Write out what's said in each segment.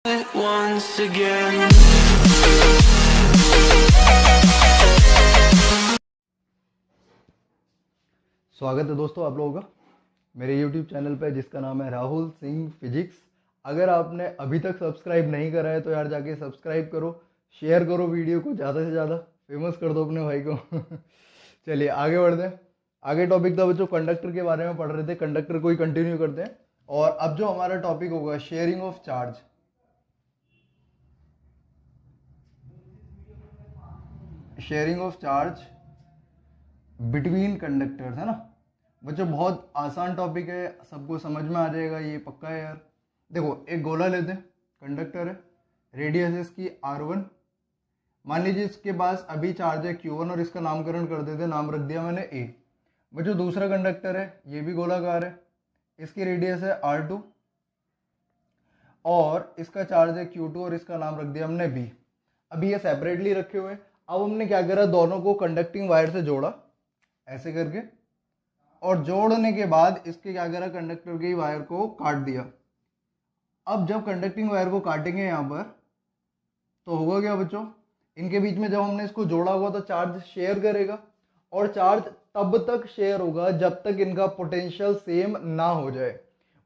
once again. स्वागत है दोस्तों आप लोगों का मेरे YouTube चैनल पे जिसका नाम है राहुल सिंह फिजिक्स। अगर आपने अभी तक सब्सक्राइब नहीं करा है तो यार जाके सब्सक्राइब करो, शेयर करो वीडियो को, ज़्यादा से ज़्यादा फेमस कर दो अपने भाई को। चलिए आगे बढ़ते हैं। आगे टॉपिक था बच्चों कंडक्टर के बारे में पढ़ रहे थे, कंडक्टर को ही कंटिन्यू करते हैं। और अब जो हमारा टॉपिक होगा sharing of charge. Sharing of charge between conductors है ना बच्चों। बहुत आसान टॉपिक है, सबको समझ में आ जाएगा, ये पक्का है यार। देखो एक गोला लेते हैं, कंडक्टर है, रेडियस इसकी R1। मान लीजिए इसके पास अभी चार्ज है Q1 और इसका नामकरण कर देते, नाम रख दिया मैंने A। बच्चों दूसरा कंडक्टर है, ये भी गोलाकार है, इसकी रेडियस है R2 और इसका चार्ज है Q2 और इसका नाम रख दिया हमने B। अभी ये सेपरेटली रखे हुए हैं। अब हमने क्या करा, दोनों को कंडक्टिंग वायर से जोड़ा ऐसे करके, और जोड़ने के बाद इसके क्या करा, कंडक्टर की वायर को काट दिया। अब जब कंडक्टिंग वायर को काटेंगे यहाँ पर तो होगा क्या बच्चों, इनके बीच में जब हमने इसको जोड़ा होगा तो चार्ज शेयर करेगा, और चार्ज तब तक शेयर होगा जब तक इनका पोटेंशियल सेम ना हो जाए।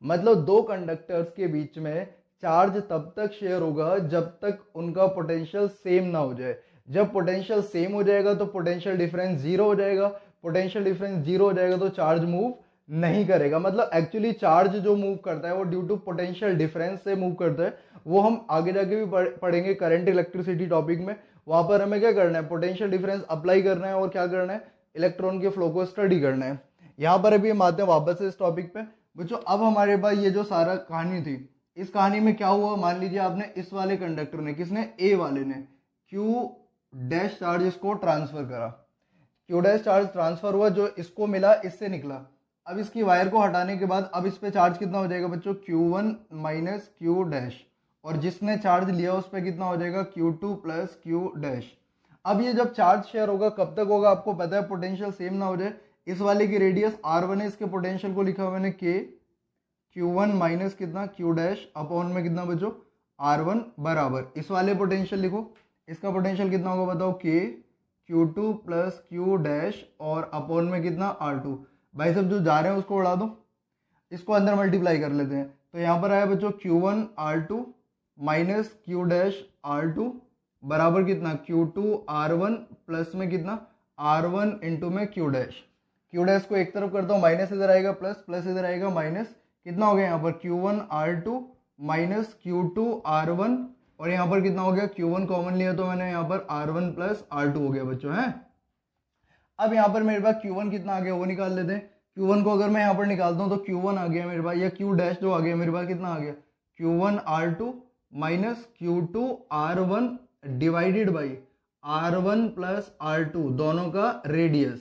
मतलब दो कंडक्टर्स के बीच में चार्ज तब तक शेयर होगा जब तक उनका पोटेंशियल सेम ना हो जाए। जब पोटेंशियल सेम हो जाएगा तो पोटेंशियल डिफरेंस जीरो हो जाएगा, पोटेंशियल डिफरेंस जीरो हो जाएगा तो चार्ज मूव नहीं करेगा। मतलब एक्चुअली चार्ज जो मूव करता है वो ड्यू टू पोटेंशियल डिफरेंस से मूव करता है। वो हम आगे जाके भी पढ़ेंगे करंट इलेक्ट्रिसिटी टॉपिक में। वहां पर हमें क्या करना है, पोटेंशियल डिफरेंस अप्लाई करना है और क्या करना है, इलेक्ट्रॉन के फ्लो को स्टडी करना है। यहाँ पर अभी हम आते हैं वापस से इस टॉपिक पे बच्चों। अब हमारे पास ये जो सारा कहानी थी, इस कहानी में क्या हुआ, मान लीजिए आपने इस वाले कंडक्टर ने, किसने, ए वाले ने, क्यू डैश चार्ज इसको ट्रांसफर करा। क्यू डैश चार्ज ट्रांसफर हुआ, जो इसको मिला इससे निकला। अब इसकी वायर को हटाने के बाद अब इस पे चार्ज कितना हो जाएगा बच्चों, Q1 माइनस क्यू डैश, और जिसने चार्ज लिया उस पर कितना हो जाएगा, Q2 प्लस क्यू डैश। अब ये जब चार्ज शेयर होगा कब तक होगा आपको पता है, पोटेंशियल सेम ना हो जाए। इस वाले की रेडियस R1 है, इसके पोटेंशियल को लिखा मैंने K, Q1 माइनस कितना क्यू डैश अपॉन में कितना बच्चों, R1 बराबर इस वाले पोटेंशियल लिखो, इसका पोटेंशियल कितना होगा बताओ, K Q2 plus Q dash और अपॉन में कितना R2। भाई सब जो जा रहे हैं उसको उड़ा दो, इसको अंदर मल्टीप्लाई कर लेते हैं। तो यहाँ पर आया बच्चों Q1 R2 minus Q dash R2 बराबर कितना, Q2 R1 प्लस में कितना, R1 इंटू में क्यू डैश। क्यू डैश को एक तरफ करता हूँ, माइनस इधर आएगा प्लस, प्लस इधर आएगा माइनस, कितना हो गया यहाँ पर Q1 R2 minus Q2 R1, और यहाँ पर कितना हो गया, Q1 कॉमन लिया तो मैंने यहाँ पर R1 प्लस R2 हो गया बच्चों है। अब यहाँ पर मेरे पास Q1 कितना आ गया वो निकाल लेते हैं। Q1 को अगर मैं यहाँ पर निकालता हूँ तो Q1 आ गया मेरे पास, या Q डैश जो आ गया मेरे पास कितना आ गया, Q1 R2 minus Q2 R1 divided by R1 plus R2 दोनों का रेडियस।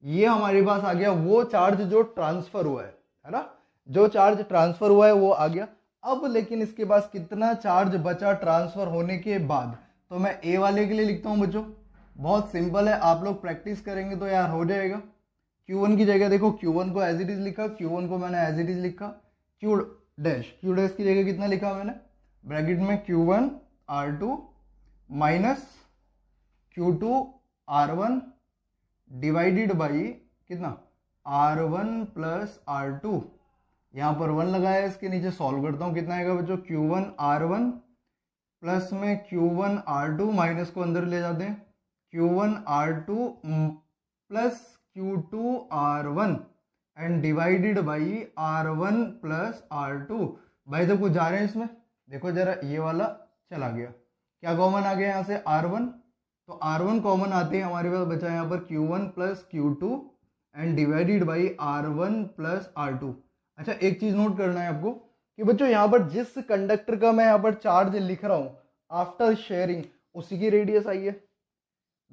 ये हमारे पास आ गया वो चार्ज जो ट्रांसफर हुआ है ना, जो चार्ज ट्रांसफर हुआ है वो आ गया। अब लेकिन इसके पास कितना चार्ज बचा ट्रांसफर होने के बाद, तो मैं ए वाले के लिए लिखता हूं बच्चों, बहुत सिंपल है, आप लोग प्रैक्टिस करेंगे तो यार हो जाएगा। Q1 की जगह देखो, Q1 को एज इट इज लिखा, Q1 को मैंने एज इट इज लिखा, क्यू डैश की जगह कितना लिखा मैंने, ब्रैकेट में Q1 R2 minus Q2 R1 divided by कितना, R1 प्लस R2। यहाँ पर 1 लगाया, इसके नीचे सॉल्व करता हूँ, कितना आएगा बच्चों, Q1 R1 प्लस में Q1 R2 माइनस को अंदर ले जाते हैं, Q1 R2 plus Q2 R1 and divided by R1 plus R2। भाई देखो जा रहे हैं इसमें, देखो जरा ये वाला चला गया, क्या कॉमन आ गया यहाँ से, R1, तो R1 कॉमन आते हैं, हमारे पास बचा यहाँ पर Q1 plus Q2 and divided by R1 plus R2। अच्छा एक चीज नोट करना है आपको कि बच्चों यहाँ पर जिस कंडक्टर का मैं यहाँ पर चार्ज लिख रहा हूँ आफ्टर शेयरिंग, उसी की रेडियस आई है,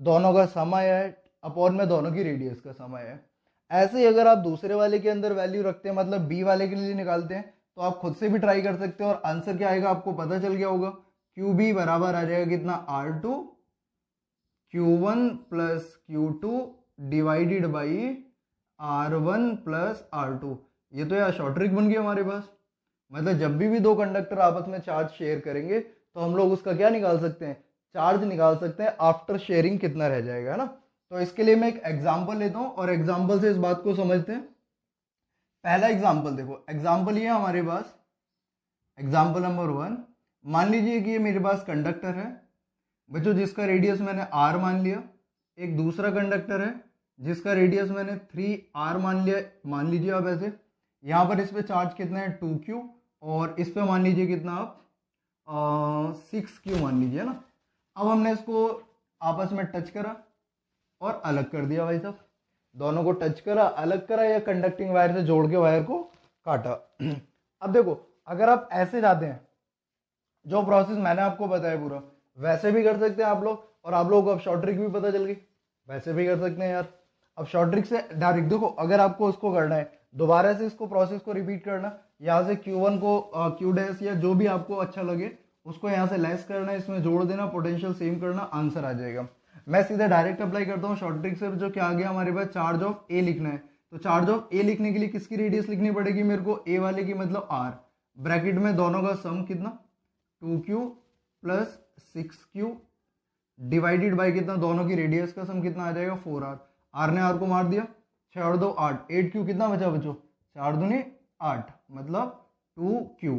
दोनों का सम आया है, अपॉन में दोनों की रेडियस का सम आया है। ऐसे ही अगर आप दूसरे वाले के अंदर वैल्यू रखते हैं, मतलब बी वाले के लिए निकालते हैं, तो आप खुद से भी ट्राई कर सकते हो और आंसर क्या आएगा आपको पता चल गया होगा। QB बराबर आ जाएगा कितना, R2 Q1 plus Q2 divided by R1 plus R2। ये तो यार शॉर्ट ट्रिक बन गया हमारे पास। मतलब जब भी दो कंडक्टर आपस में चार्ज शेयर करेंगे तो हम लोग उसका क्या निकाल सकते हैं, चार्ज निकाल सकते हैं आफ्टर शेयरिंग कितना रह जाएगा, है ना। तो इसके लिए मैं एक एग्जांपल लेता हूं और एग्जांपल से इस बात को समझते हैं। पहला एग्जांपल देखो, एग्जांपल ये हमारे पास एग्जांपल नंबर 1। मान लीजिए कि ये मेरे पास कंडक्टर है बच्चों जिसका रेडियस मैंने r मान लिया, एक दूसरा कंडक्टर है जिसका रेडियस मैंने 3r मान लिया। मान लीजिए आप ऐसे, यहाँ पर इस पे चार्ज कितना है 2q, और इस पे मान लीजिए कितना आप 6q मान लीजिए, ना। अब हमने इसको आपस में टच करा और अलग कर दिया भाई साहब, दोनों को टच करा अलग करा या कंडक्टिंग वायर से जोड़ के वायर को काटा। अब देखो, अगर आप ऐसे जाते हैं, जो प्रोसेस मैंने आपको बताया पूरा वैसे भी कर सकते हैं आप लोग, और आप लोगों को अब शॉर्ट ट्रिक भी पता चल गई, वैसे भी कर सकते हैं यार। अब शॉर्ट ट्रिक से डायरेक्ट देखो, अगर आपको उसको करना है दोबारा से इसको प्रोसेस को रिपीट करना, यहाँ से Q1 को Q डैश या जो भी आपको अच्छा लगे उसको यहाँ से लेस करना है, इसमें जोड़ देना, पोटेंशियल सेम करना, आंसर आ जाएगा। मैं सीधा डायरेक्ट अप्लाई करता हूँ शॉर्ट ट्रिक से। जो क्या आ गया हमारे पास, चार्ज ऑफ ए लिखना है, तो चार्ज ऑफ ए लिखने के लिए किसकी रेडियस लिखनी पड़ेगी मेरे को, ए वाले की, मतलब r, ब्रैकेट में दोनों का सम कितना 2q plus 6q divided by कितना, दोनों की रेडियस का सम कितना आ जाएगा 4r। r ने r को मार दिया, 6 और 2 8, 8q कितना बचा बच्चों, 4 दूनी 8, मतलब 2q।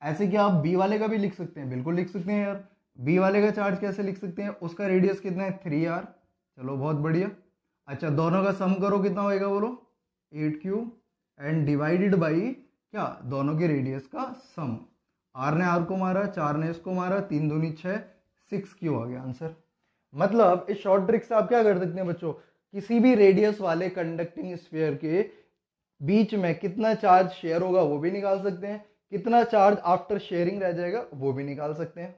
ऐसे कि आप b वाले का भी लिख सकते हैं, बिल्कुल लिख सकते हैं यार। b वाले का चार्ज कैसे लिख सकते हैं, उसका रेडियस कितना है 3r, चलो बहुत बढ़िया। अच्छा, दोनों का सम करो कितना होएगा बोलो, 8q, एंड डिवाइडेड बाई क्या, दोनों के रेडियस का सम। r ने r को मारा, 4 ने इसको मारा, 3 दूनी 6, 6q आ गया आंसर। मतलब इस शॉर्ट ट्रिक से आप क्या कर सकते हैं बच्चों, किसी भी रेडियस वाले कंडक्टिंग स्फीयर के बीच में कितना चार्ज शेयर होगा वो भी निकाल सकते हैं, कितना चार्ज आफ्टर शेयरिंग रह जाएगा वो भी निकाल सकते हैं।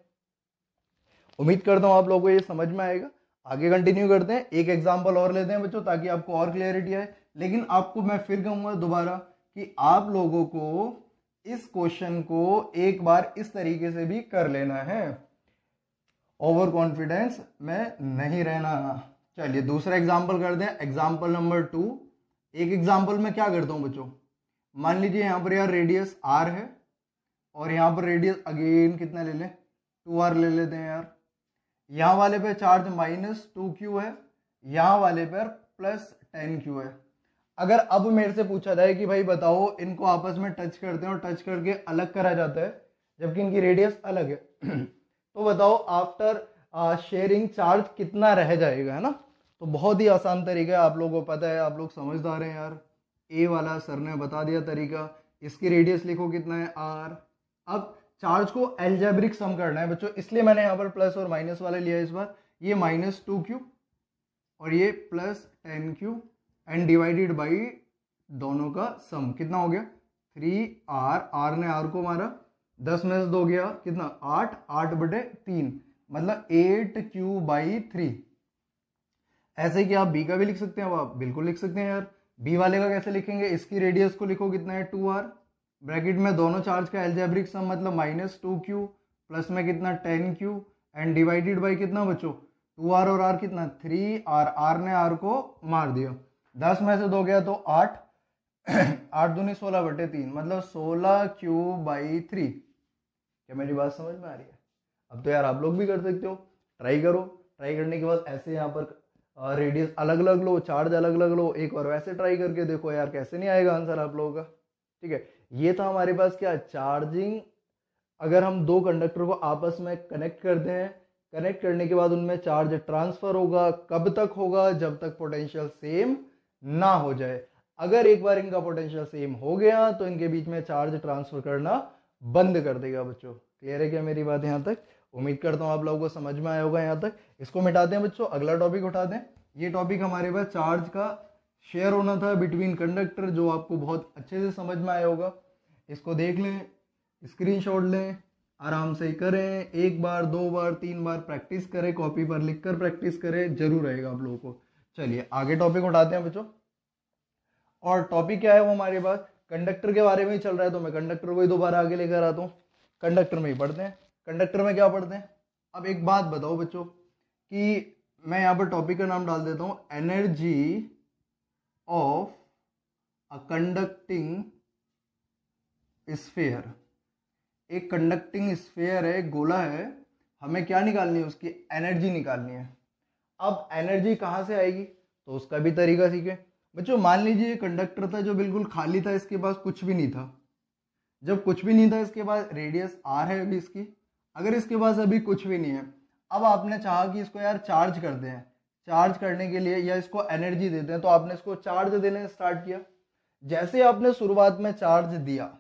उम्मीद करता हूं आप लोगों को ये समझ में आएगा। आगे कंटिन्यू करते हैं, एक एग्जांपल और लेते हैं बच्चों ताकि आपको और क्लियरिटी आए। लेकिन आपको मैं फिर कहूंगा दोबारा कि आप लोगों को इस क्वेश्चन को एक बार इस तरीके से भी कर लेना है, ओवर कॉन्फिडेंस में नहीं रहना। चलिए दूसरा एग्जांपल करते हैं, एग्जांपल नंबर 2। एक एग्जांपल में क्या करता हूं बच्चों, मान लीजिए यहां पर यार रेडियस r है और यहां पर रेडियस अगेन कितना ले लें, 2r ले लेते हैं यार। यहां वाले पे चार्ज -2q है, यहां वाले पर +10q है। अगर अब मेरे से पूछा जाए कि भाई बताओ इनको आपस में टच करते हैं और टच करके अलग करा जाता है जबकि इनकी रेडियस अलग है तो बताओ आफ्टर शेयरिंग चार्ज कितना रह जाएगा, है ना। तो बहुत ही आसान तरीका है, आप लोगों को पता है, आप लोग समझदार हैं यार। ए वाला सर ने बता दिया तरीका, इसकी रेडियस लिखो कितना है r। अब चार्ज को एल्जेब्रिक सम करना है बच्चों, इसलिए मैंने यहाँ पर प्लस और माइनस वाले लिया इस बार। ये -2q और ये +10q एंड डिवाइडेड बाई दोनों का सम कितना हो गया 3r, r ने r को मारा, 10 में से 2 गया कितना 8, 8/3 मतलब 8q/3। ऐसे कि आप b का भी लिख सकते हैं, अब आप बिल्कुल लिख सकते हैं यार। b वाले का कैसे लिखेंगे, इसकी रेडियस को लिखो कितना है 2r, ब्रैकेट में दोनों चार्ज का एल्जेब्रिक सम मतलब -2q प्लस में कितना 10q एंड डिवाइडेड बाई कितना बच्चों 2r और r कितना 3r, r ने r को मार दिया, 10 में से 2 गया तो 8, 8 दूनी 16/3 मतलब 16q/3। क्या मेरी बात समझ में आ रही है। अब तो यार आप लोग भी कर सकते हो, ट्राई करो। ट्राई करने के बाद ऐसे यहाँ पर रेडियस अलग अलग लो, चार्ज अलग अलग लो, एक और वैसे ट्राई करके देखो यार कैसे नहीं आएगा आंसर आप लोगों का। ठीक है, ये था हमारे पास क्या, चार्जिंग। अगर हम दो कंडक्टर को आपस में कनेक्ट करते हैं, कनेक्ट करने के बाद उनमें चार्ज ट्रांसफर होगा, कब तक होगा, जब तक पोटेंशियल सेम ना हो जाए। अगर एक बार इनका पोटेंशियल सेम हो गया तो इनके बीच में चार्ज ट्रांसफर करना बंद कर देगा बच्चों। क्लियर है क्या मेरी बात यहाँ तक। उम्मीद करता हूँ आप लोगों को समझ में आया होगा यहाँ तक। इसको मिटाते हैं बच्चों, अगला टॉपिक उठाते हैं। ये टॉपिक हमारे पास चार्ज का शेयर होना था बिटवीन कंडक्टर, जो आपको बहुत अच्छे से समझ में आया होगा। इसको देख लें, स्क्रीनशॉट लें, आराम से करें, 1 बार 2 बार 3 बार प्रैक्टिस करें, कॉपी पर लिखकर प्रैक्टिस करें, जरूर आएगा आप लोगों को। चलिए आगे टॉपिक उठाते हैं बच्चों। और टॉपिक क्या है वो हमारे पास कंडक्टर के बारे में ही चल रहा है, तो मैं कंडक्टर को ही दोबारा आगे लेकर आता हूँ। कंडक्टर में ही पढ़ते हैं। कंडक्टर में क्या पढ़ते हैं, अब एक बात बताओ बच्चों कि मैं यहाँ पर टॉपिक का नाम डाल देता हूँ energy of a conducting sphere. एक कंडक्टिंग स्फीयर है, एक गोला है, हमें क्या निकालनी है, उसकी एनर्जी निकालनी है। अब एनर्जी कहाँ से आएगी, तो उसका भी तरीका सीखे बच्चों। मान लीजिए कंडक्टर था जो बिल्कुल खाली था, इसके पास कुछ भी नहीं था। जब कुछ भी नहीं था, इसके पास रेडियस आर है अभी इसकी, अगर इसके पास अभी कुछ भी नहीं है, अब आपने चाहा कि इसको यार चार्ज कर दें, चार्ज करने के लिए या इसको एनर्जी देते हैं, तो आपने इसको चार्ज देने स्टार्ट किया। जैसे आपने शुरुआत में चार्ज दिया,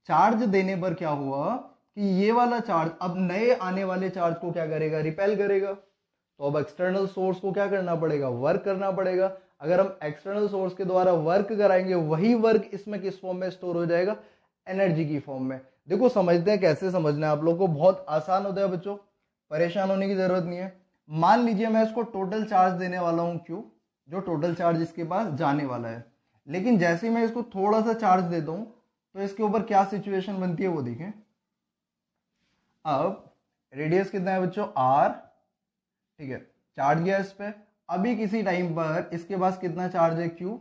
चार्ज देने पर क्या हुआ कि ये वाला चार्ज अब नए आने वाले चार्ज को क्या करेगा, रिपेल करेगा। तो अब एक्सटर्नल सोर्स को क्या करना पड़ेगा, वर्क करना पड़ेगा। अगर हम एक्सटर्नल सोर्स के द्वारा वर्क कराएंगे, वही वर्क इसमें किस फॉर्म में स्टोर हो जाएगा, एनर्जी की फॉर्म में। देखो समझते हैं, कैसे समझना है आप लोग को, बहुत आसान होता है बच्चों, परेशान होने की जरूरत नहीं है। मान लीजिए मैं इसको टोटल चार्ज देने वाला हूं Q, जो टोटल चार्ज इसके पास जाने वाला है। लेकिन जैसे ही मैं इसको थोड़ा सा चार्ज देता हूं, तो इसके ऊपर क्या सिचुएशन बनती है वो देखें। अब रेडियस कितना है बच्चों, R, ठीक है, चार्ज गया इस पे। अभी किसी टाइम पर इसके पास कितना चार्ज है, Q,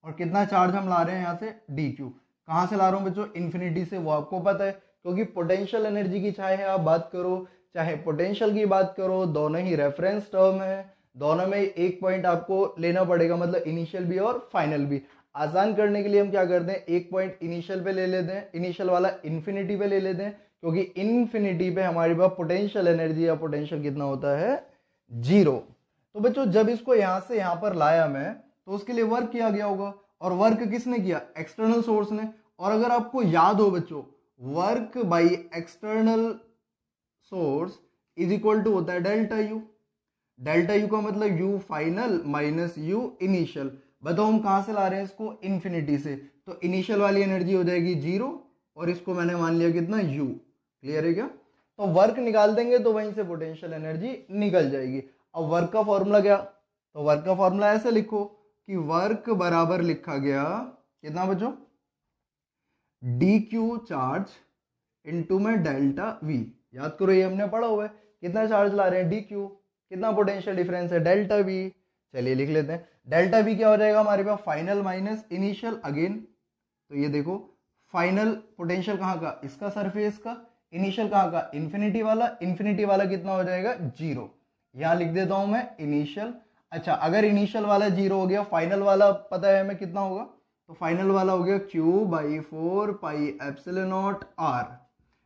और कितना चार्ज हम ला रहे हैं यहाँ से, dQ। कहां से ला रहा हूं बच्चों, इन्फिनिटी से, वो आपको पता है, क्योंकि पोटेंशियल एनर्जी की चाहे आप बात करो चाहे पोटेंशियल की बात करो, दोनों ही रेफरेंस टर्म है, दोनों में एक पॉइंट आपको लेना पड़ेगा, मतलब इनिशियल भी और फाइनल भी। आसान करने के लिए हम क्या करते हैं, एक पॉइंट इनिशियल पे ले लेते हैं, इनिशियल वाला इन्फिनिटी पे ले लेते हैं, क्योंकि इन्फिनिटी पे हमारे पास पोटेंशियल एनर्जी या पोटेंशियल कितना होता है, 0। तो बच्चों जब इसको यहां से यहां पर लाया मैं, तो उसके लिए वर्क किया गया होगा, और वर्क किसने किया, एक्सटर्नल सोर्स ने। और अगर आपको याद हो बच्चों, work by external source is equal to होता है डेल्टा यू। डेल्टा यू का मतलब u final minus u initial. बताओ हम कहां से ला रहे हैं इसको, इन्फिनिटी से, तो इनिशियल वाली एनर्जी हो जाएगी 0, और इसको मैंने मान लिया कितना, यू। क्लियर है क्या, तो वर्क निकाल देंगे तो वहीं से पोटेंशियल एनर्जी निकल जाएगी। अब वर्क का फॉर्मूला क्या, तो वर्क का फॉर्मूला ऐसे लिखो कि वर्क बराबर लिखा गया कितना बच्चों, डी क्यू चार्ज इनटू में डेल्टा वी। याद करो ये हमने पढ़ा हुआ है, कितना चार्ज ला रहे हैं, डी क्यू, कितना पोटेंशियल डिफरेंस है, डेल्टा वी। चलिए लिख लेते हैं, डेल्टा वी क्या हो जाएगा हमारे पास, फाइनल माइनस इनिशियल अगेन। तो ये देखो फाइनल पोटेंशियल कहाँ का, इसका सरफेस का, इनिशियल कहाँ का, इन्फिनिटी वाला, इन्फिनिटी वाला कितना हो जाएगा, 0। यहां लिख देता हूं मैं इनिशियल। अच्छा अगर इनिशियल वाला 0 हो गया, फाइनल वाला पता है हमें कितना होगा, तो फाइनल वाला हो गया Q/4πε0r।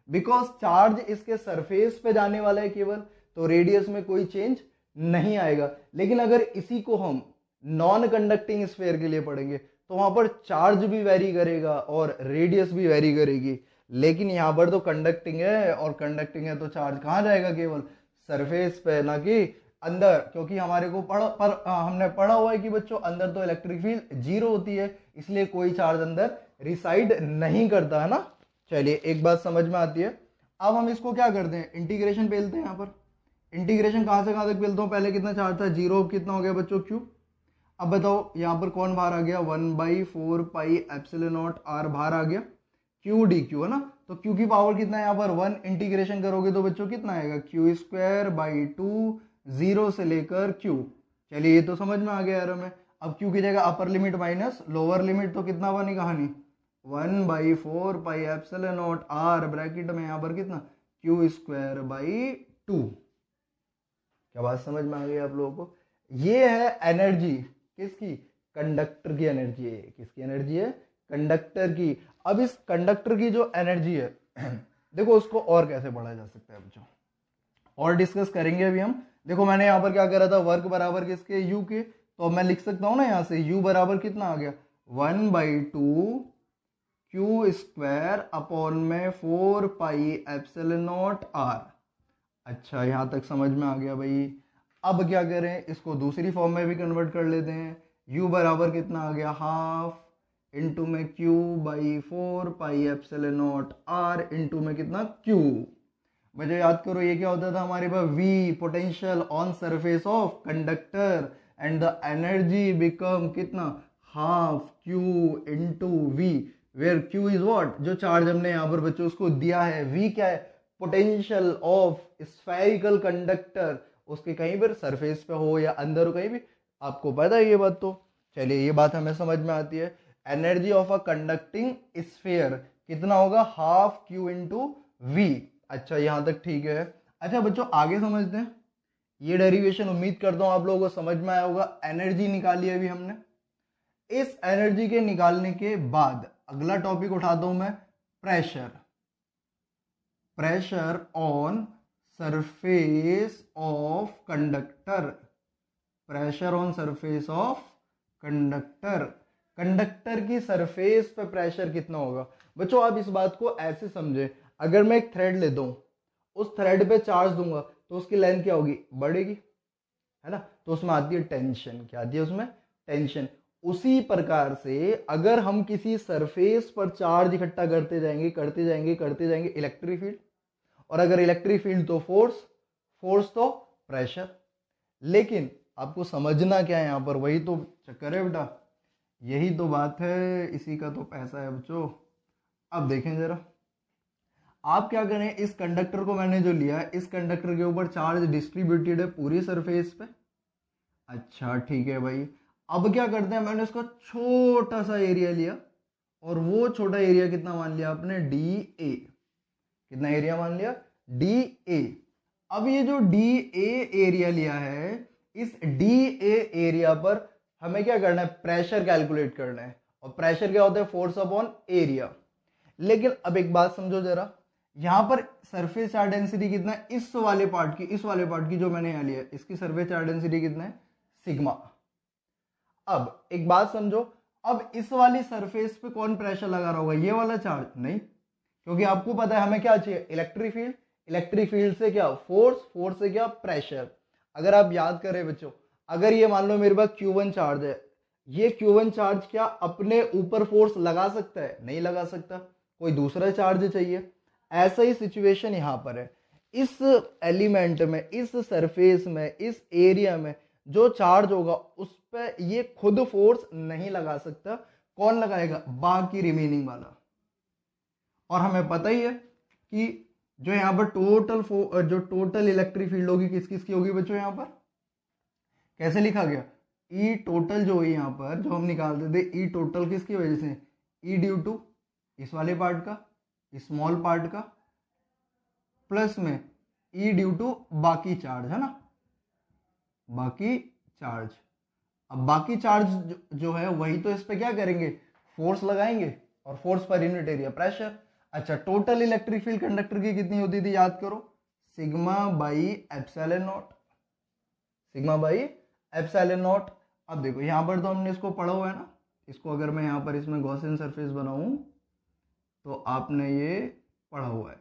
बिकॉज चार्ज इसके सरफेस पे जाने वाला है केवल, तो रेडियस में कोई चेंज नहीं आएगा। लेकिन अगर इसी को हम नॉन कंडक्टिंग स्फीयर के लिए पढ़ेंगे, तो वहां पर चार्ज भी वेरी करेगा और रेडियस भी वेरी करेगी। लेकिन यहां पर तो कंडक्टिंग है, और कंडक्टिंग है तो चार्ज कहां जाएगा, केवल सरफेस पे, ना कि अंदर। क्योंकि हमारे को हमने पढ़ा हुआ है कि बच्चों अंदर तो इलेक्ट्रिक फील्ड 0 होती है, इसलिए कोई चार्ज अंदर रिसाइड नहीं करता है ना। चलिए एक बात समझ में आती है। अब हम इसको क्या करते हैं, इंटीग्रेशन पेलते हैं। यहाँ पर इंटीग्रेशन कहां से कहां तक पेलता हूं, पहले कितना चार्ज था, 0, कितना हो गया बच्चों, Q। अब बताओ यहाँ पर कौन बाहर आ गया, 1/4πε0r बाहर आ गया, Q dQ है ना। तो Q की पावर कितना है यहाँ पर 1, इंटीग्रेशन करोगे तो बच्चों कितना आएगा, Q²/2, 0 से लेकर Q। चलिए ये तो समझ में आ गया यार हमें। अब Q की जगह upper limit minus lower limit, तो कितना बनी कहानी, 1/4πε0r ब्रैकेट में यहाँ पर कितना, Q²/2। क्या बात समझ में आ गई आप लोगों को। ये है एनर्जी किसकी, कंडक्टर की एनर्जी है। किसकी एनर्जी है, कंडक्टर की। अब इस कंडक्टर की जो एनर्जी है देखो उसको और कैसे बढ़ाया जा सकता है बच्चों, और डिस्कस करेंगे अभी हम। देखो मैंने यहाँ पर क्या करा था, वर्क बराबर किसके, यू के। तो मैं लिख सकता हूं ना यहाँ से, यू बराबर कितना आ गया, 1/2 Q²/4πε0r। अच्छा यहां तक समझ में आ गया भाई। अब क्या करें, इसको दूसरी फॉर्म में भी कन्वर्ट कर लेते हैं। u बराबर कितना आ गया, हाफ इंटू में Q/4πε0r इंटू में कितना, Q। मुझे याद करो ये क्या होता था हमारे पास, V potential on surface of conductor, and the energy become कितना, half Q into V, where Q is what, जो चार्ज हमने यहाँ पर बच्चों उसको दिया है। V क्या है, पोटेंशियल ऑफ स्फेरिकल कंडक्टर, उसके कहीं पर सरफेस पे हो या अंदर हो, कहीं भी, आपको पता है ये बात। तो चलिए ये बात हमें समझ में आती है। Energy of a conducting sphere कितना होगा, हाफ क्यू इंटू वी। अच्छा यहां तक ठीक है। अच्छा बच्चों आगे समझते हैं, ये डेरिवेशन उम्मीद करता हूं आप लोगों को समझ में आया होगा। एनर्जी निकाली अभी हमने, इस एनर्जी के निकालने के बाद अगला टॉपिक उठाता हूं मैं, pressure. Pressure on surface of conductor, pressure on surface of conductor. Conductor की सरफेस पे प्रेशर कितना होगा। बच्चों आप इस बात को ऐसे समझे, अगर मैं एक थ्रेड लेता हूं, उस थ्रेड पे चार्ज दूंगा तो उसकी लेंथ क्या होगी, बढ़ेगी, है ना, तो उसमें आती है टेंशन। क्या आती है उसमें, टेंशन। उसी प्रकार से अगर हम किसी सरफेस पर चार्ज इकट्ठा करते जाएंगे करते जाएंगे करते जाएंगे, इलेक्ट्रिक फील्ड, और अगर इलेक्ट्रिक फील्ड तो फोर्स, फोर्स तो प्रेशर। लेकिन आपको समझना क्या है यहां पर, वही तो चक्कर है बेटा, यही तो बात है, इसी का तो पैसा है बच्चों। अब देखें जरा, आप क्या करें, इस कंडक्टर को मैंने जो लिया है, इस कंडक्टर के ऊपर चार्ज डिस्ट्रीब्यूटेड है पूरी सरफेस पे। अच्छा ठीक है भाई, अब क्या करते हैं, मैंने इसका छोटा सा एरिया लिया, और वो छोटा एरिया कितना मान लिया आपने, डी ए। कितना एरिया मान लिया, डी ए। अब ये जो डी ए एरिया लिया है, इस डी ए एरिया पर हमें क्या करना है, प्रेशर कैलकुलेट करना है। और प्रेशर क्या होता है, फोर्स अपॉन एरिया। लेकिन अब एक बात समझो जरा, यहां पर सरफेस चार्ज डेंसिटी कितना है, इस वाले पार्ट की, इस वाले पार्ट की जो मैंने यहां लिया है, इसकी सरफेस चार्ज डेंसिटी कितना है, सिग्मा। अब एक बात समझो, अब इस वाली सरफेस पे कौन प्रेशर लगा रहा होगा, ये वाला चार्ज नहीं, क्योंकि आपको पता है हमें क्या चाहिए, इलेक्ट्रिक फील्ड। इलेक्ट्रिक फील्ड से क्या फोर्स, फोर्स से क्या प्रेशर। अगर आप याद करें बच्चों, अगर ये मान लो मेरे पास Q1 चार्ज है, ये Q1 चार्ज क्या अपने ऊपर फोर्स लगा सकता है, नहीं लगा सकता, कोई दूसरा चार्ज चाहिए। ऐसा ही सिचुएशन यहां पर है, इस एलिमेंट में, इस सरफेस में, इस एरिया में जो चार्ज होगा उस पर ये खुद फोर्स नहीं लगा सकता, कौन लगाएगा, बाकी रिमेनिंग वाला। और हमें पता ही है कि जो यहां पर टोटल इलेक्ट्रिक फील्ड होगी किस किस की होगी बच्चों, यहां पर कैसे लिखा गया, ई टोटल जो है यहां पर जो हम निकालते थे, ई टोटल किसकी वजह से, ई ड्यू टू इस वाले पार्ट का, स्मॉल पार्ट का, प्लस में ई ड्यू टू बाकी चार्ज, है ना, बाकी चार्ज। अब बाकी चार्ज जो है वही तो इस पे क्या करेंगे, फोर्स लगाएंगे, और force per unit area pressure. अच्छा टोटल इलेक्ट्रिक फील्ड कंडक्टर की कितनी होती थी, याद करो, sigma by epsilon not, sigma by epsilon not. अब देखो यहां पर तो हमने इसको पढ़ा हुआ है ना, इसको अगर मैं यहां पर इसमें गॉसियन सरफेस बनाऊं तो आपने ये पढ़ा हुआ है,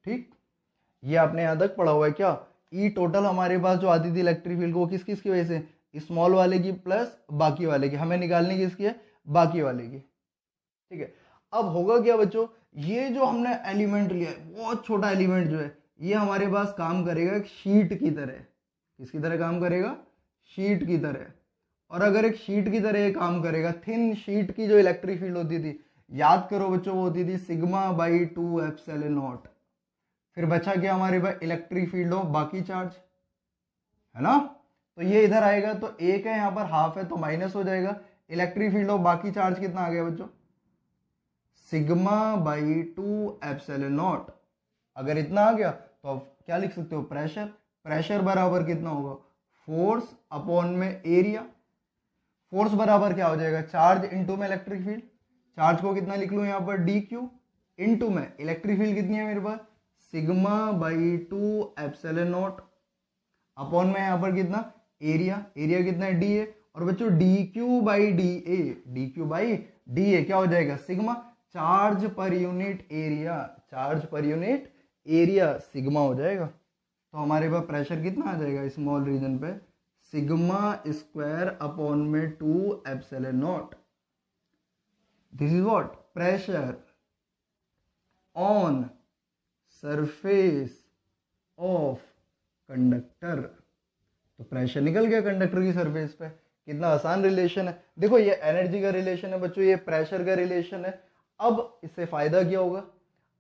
ठीक, ये आपने यहां तक पढ़ा हुआ है क्या। ई टोटल हमारे पास जो आती थी इलेक्ट्रिक फील्ड को किस किस की वजह से, स्मॉल वाले की प्लस बाकी वाले की, हमें निकालनी किसकी है, बाकी वाले की, ठीक है। अब होगा क्या बच्चों, ये जो हमने एलिमेंट लिया है, बहुत छोटा एलिमेंट जो है, ये हमारे पास काम करेगा एक शीट की तरह। किसकी तरह काम करेगा, शीट की तरह। और अगर एक शीट की तरह ये काम करेगा, थिन शीट की जो इलेक्ट्रिक फील्ड होती थी, याद करो बच्चों, वो होती थी सिग्मा बाई 2 एप्सिलॉन नॉट। फिर बचा क्या हमारे पास, इलेक्ट्रिक फील्ड ऑफ बाकी चार्ज, है ना, तो ये इधर आएगा तो एक है, यहां पर हाफ है तो माइनस हो जाएगा। इलेक्ट्रिक फील्ड ऑफ बाकी चार्ज कितना आ गया बच्चों, सिग्मा बाई 2 एप्सिलॉन नॉट। अगर इतना आ गया तो अब क्या लिख सकते हो, प्रेशर। प्रेशर बराबर कितना होगा, फोर्स अपॉन में एरिया। फोर्स बराबर क्या हो जाएगा, चार्ज इनटू में इलेक्ट्रिक फील्ड। चार्ज को कितना लिख लूं यहां पर, डी क्यू, इनटू में इलेक्ट्रिक फील्ड कितनी है मेरे पास, sigma by 2 epsilon naught, upon में यहां पर कितना, एरिया। एरिया कितना है, डी ए। और बच्चों D Q by D A, D Q by D A क्या हो जाएगा, sigma. Charge per unit area, charge per unit area sigma हो जाएगा। तो हमारे पास प्रेशर कितना आ जाएगा स्मॉल रीजन पे, सिग्मा स्क्वायर अपॉन में 2 epsilon not. This is what, pressure on surface of conductor. तो प्रेशर निकल गया कंडक्टर की सरफेस पे। कितना आसान रिलेशन है, देखो ये एनर्जी का रिलेशन है बच्चों, ये प्रेशर का रिलेशन है। अब इससे फायदा क्या होगा,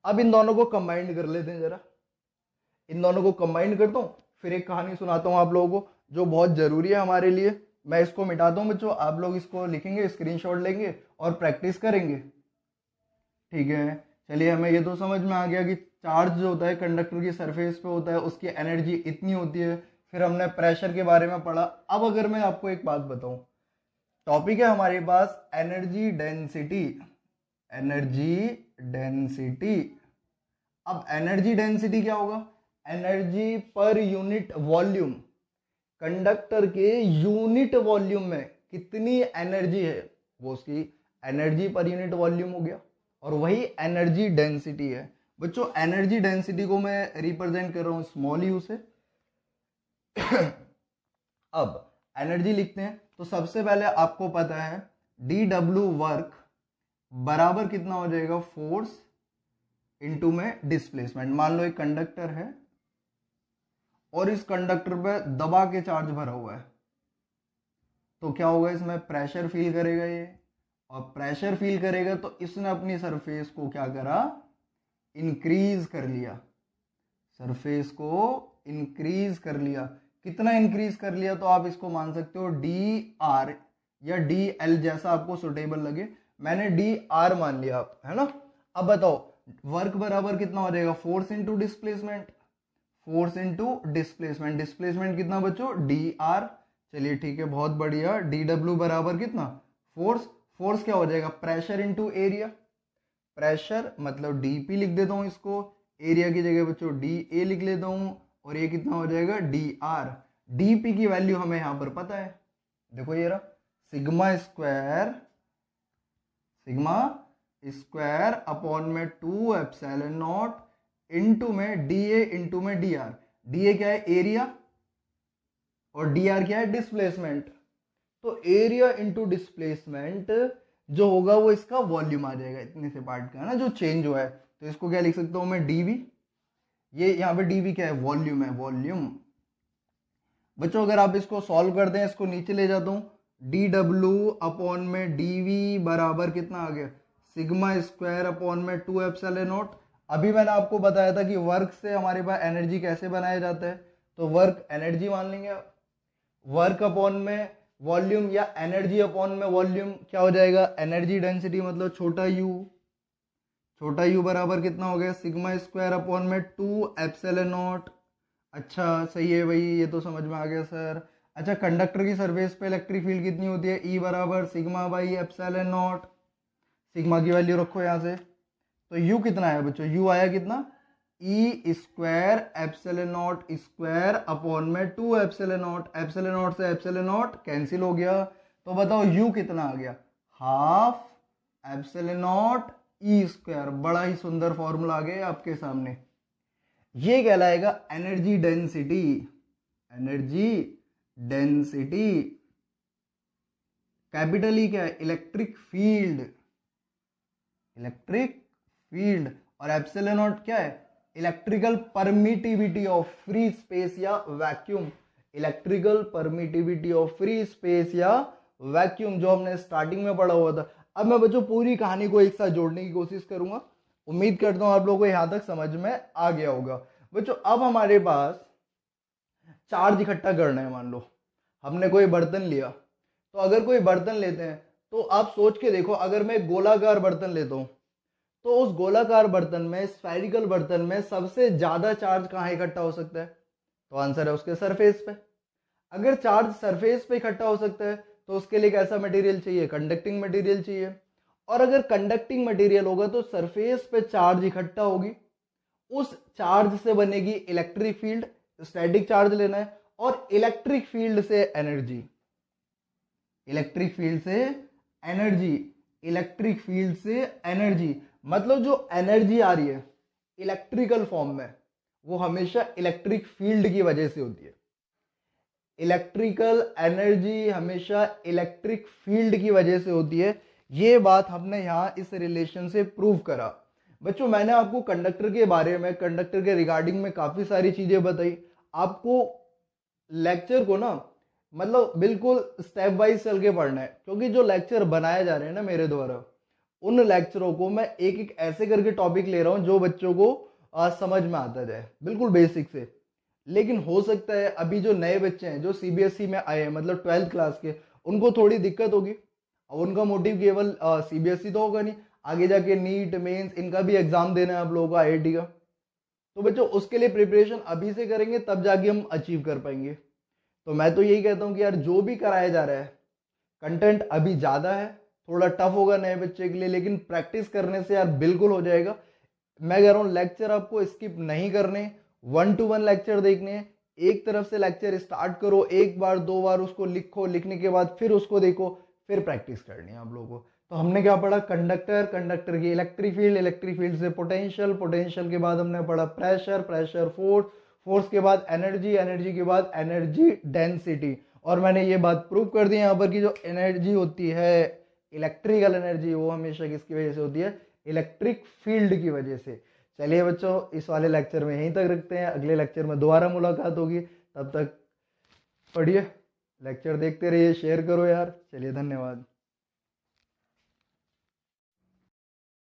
अब इन दोनों को कंबाइंड कर लेते हैं जरा, इन दोनों को कंबाइंड करता हूं, फिर एक कहानी सुनाता हूं आप लोगों को जो बहुत जरूरी है हमारे लिए, मैं इसको मिटाता हूँ बच्चों, आप लोग इसको लिखेंगे, स्क्रीनशॉट लेंगे और प्रैक्टिस करेंगे। ठीक है, चलिए हमें ये तो समझ में आ गया कि चार्ज जो होता है कंडक्टर की सरफेस पे होता है, उसकी एनर्जी इतनी होती है। फिर हमने प्रेशर के बारे में पढ़ा। अब अगर मैं आपको एक बात बताऊं, टॉपिक है हमारे पास एनर्जी डेंसिटी। Energy density. अब एनर्जी डेंसिटी क्या होगा? Energy per unit volume. Conductor के यूनिट वॉल्यूम में कितनी एनर्जी है, वो उसकी एनर्जी पर यूनिट वॉल्यूम हो गया, और वही एनर्जी डेंसिटी है। बच्चों एनर्जी डेंसिटी को मैं रिप्रेजेंट कर रहा हूं स्मॉल यू से। अब एनर्जी लिखते हैं तो सबसे पहले आपको पता है डी डब्ल्यू वर्क बराबर कितना हो जाएगा? फोर्स इनटू में डिस्प्लेसमेंट। मान लो एक कंडक्टर है और इस कंडक्टर पे दबा के चार्ज भरा हुआ है, तो क्या होगा? इसमें प्रेशर फील करेगा ये, और प्रेशर फील करेगा तो इसने अपनी सरफेस को क्या करा? इंक्रीज कर लिया। सरफेस को इंक्रीज कर लिया। कितना इंक्रीज कर लिया? तो आप इसको मान सकते हो डी आर या डी एल, जैसा आपको सुटेबल लगे। मैंने डी आर मान लिया, है ना। अब बताओ वर्क बराबर कितना हो जाएगा? Force into displacement. Force into displacement. Displacement कितना बच्चों? D R. चलिए ठीक है, बहुत बढ़िया। डी डब्ल्यू बराबर कितना? फोर्स। फोर्स क्या हो जाएगा? Pressure into area. प्रेशर मतलब डीपी लिख देता हूं इसको, एरिया की जगह बच्चों डी ए लिख लेता हूं, और ये कितना हो जाएगा? D R. डीपी की वैल्यू हमें यहां पर पता है, देखो ये रहा, sigma square, sigma square upon में 2 एप्सिलॉन नॉट इंटू में डी ए इंटू में डी आर। डी ए क्या है? एरिया, और डी आर क्या है? डिस्प्लेसमेंट। तो एरिया इंटू डिस्प्लेसमेंट जो होगा वो इसका वॉल्यूम आ जाएगा, इतने से पार्ट का, है ना, जो चेंज हुआ है। तो इसको क्या लिख सकता हूं मैं? डीवी। ये यहां पे डीवी क्या है? वॉल्यूम है, वॉल्यूम। बच्चों अगर आप इसको सॉल्व कर दें, इसको नीचे ले जाता हूं, डी डब्ल्यू अपॉन में डीवी बराबर कितना आ गया? सिग्मा स्क्वायर अपॉन में 2 एप्सिलॉन नॉट। अभी मैंने आपको बताया था कि वर्क से हमारे पास एनर्जी कैसे बनाया जाता है, तो वर्क एनर्जी मान लेंगे आप। वर्क अपॉन में वॉल्यूम या एनर्जी अपॉन में वॉल्यूम क्या हो जाएगा? एनर्जी डेंसिटी, मतलब छोटा यू। छोटा यू बराबर कितना हो गया? सिग्मा स्क्वायर अपॉन में 2 एप्सिलॉन नॉट। अच्छा सही है भाई, ये तो समझ में आ गया सर। अच्छा कंडक्टर की सरफेस पे इलेक्ट्रिक फील्ड कितनी होती है? ई बराबर sigma by epsilon not. Sigma की वैल्यू रखो यहां से, तो यू कितना आया बच्चों? यू आया कितना? E square epsilon naught square upon में 2 एप्सिलॉन नॉट। एप्सिलॉन नॉट से एप्सिलॉन नॉट कैंसिल हो गया, तो बताओ यू कितना आ गया? Half epsilon naught E square. बड़ा ही सुंदर फॉर्मूला आ गया आपके सामने। ये कहलाएगा energy density. Energy density. Capital E क्या है? Electric field. Electric field. और एप्सिलॉन नॉट क्या है? Electrical permittivity of free space या vacuum. Electrical permittivity of free space या वैक्यूम, जो हमने स्टार्टिंग में पढ़ा हुआ था। अब मैं बच्चों पूरी कहानी को एक साथ जोड़ने की कोशिश करूंगा। उम्मीद करता हूं आप लोगों को यहां तक समझ में आ गया होगा। बच्चों अब हमारे पास चार्ज इकट्ठा करना है। मान लो हमने कोई बर्तन लिया, तो अगर कोई बर्तन लेते हैं तो आप सोच के देखो, अगर मैं गोलाकार बर्तन लेता हूं तो उस गोलाकार बर्तन में, स्फेरिकल बर्तन में सबसे ज्यादा चार्ज कहां इकट्ठा हो सकता है? तो आंसर है उसके सरफेस पे। अगर चार्ज सरफेस पे इकट्ठा हो सकता है तो उसके लिए कैसा मटेरियल चाहिए? कंडक्टिंग मटेरियल चाहिए। और अगर कंडक्टिंग मटेरियल होगा तो सरफेस पे चार्ज इकट्ठा होगी, उस चार्ज से बनेगी इलेक्ट्रिक फील्ड। स्टैटिक चार्ज लेना है, और इलेक्ट्रिक फील्ड से एनर्जी। इलेक्ट्रिक फील्ड से एनर्जी। इलेक्ट्रिक फील्ड से एनर्जी मतलब जो एनर्जी आ रही है इलेक्ट्रिकल फॉर्म में, वो हमेशा इलेक्ट्रिक फील्ड की वजह से होती है। इलेक्ट्रिकल एनर्जी हमेशा इलेक्ट्रिक फील्ड की वजह से होती है। ये बात हमने यहां इस रिलेशन से प्रूव करा। बच्चों मैंने आपको कंडक्टर के बारे में, कंडक्टर के रिगार्डिंग में काफी सारी चीजें बताई। आपको लेक्चर को ना मतलब बिल्कुल स्टेप वाइज चल के पढ़ना है, क्योंकि जो लेक्चर बनाए जा रहे हैं ना मेरे द्वारा, उन लेक्चरों को मैं एक एक ऐसे करके टॉपिक ले रहा हूं जो बच्चों को समझ में आता जाए, बिल्कुल बेसिक से। लेकिन हो सकता है अभी जो नए बच्चे हैं जो सीबीएसई में आए हैं, मतलब 12th क्लास के, उनको थोड़ी दिक्कत होगी। और उनका मोटिव केवल सीबीएसई तो होगा नहीं, आगे जाके नीट मेंस इनका भी एग्जाम देना है आप लोगों को, आईआईटी का। तो बच्चों उसके लिए प्रिपरेशन अभी से करेंगे तब जाके हम अचीव कर पाएंगे। तो मैं तो यही कहता हूँ कि यार जो भी कराया जा रहा है, कंटेंट अभी ज़्यादा है, थोड़ा टफ होगा नए बच्चे के लिए, लेकिन प्रैक्टिस करने से यार बिल्कुल हो जाएगा। मैं कह रहा हूँ लेक्चर आपको स्किप नहीं करने, 1-to-1 लेक्चर देखने हैं। एक तरफ से लेक्चर स्टार्ट करो, एक बार दो बार उसको लिखो, लिखने के बाद फिर उसको देखो, फिर प्रैक्टिस करनी है आप लोगों को। तो हमने क्या पढ़ा, कंडक्टर, कंडक्टर की इलेक्ट्रिक फील्ड, इलेक्ट्रिक फील्ड से पोटेंशियल, पोटेंशियल के बाद हमने पढ़ा प्रेशर, प्रेशर फोर्स, फोर्स के बाद एनर्जी, एनर्जी के बाद एनर्जी डेंसिटी। और मैंने ये बात प्रूव कर दी यहाँ पर कि जो एनर्जी होती है, इलेक्ट्रिकल एनर्जी, वो हमेशा किसकी वजह से होती है, इलेक्ट्रिक फील्ड की वजह से। चलिए बच्चों, इस वाले लेक्चर में यहीं तक रखते हैं, अगले लेक्चर में दोबारा मुलाकात होगी। तब तक पढ़िए, लेक्चर देखते रहिए, शेयर करो यार। चलिए धन्यवाद।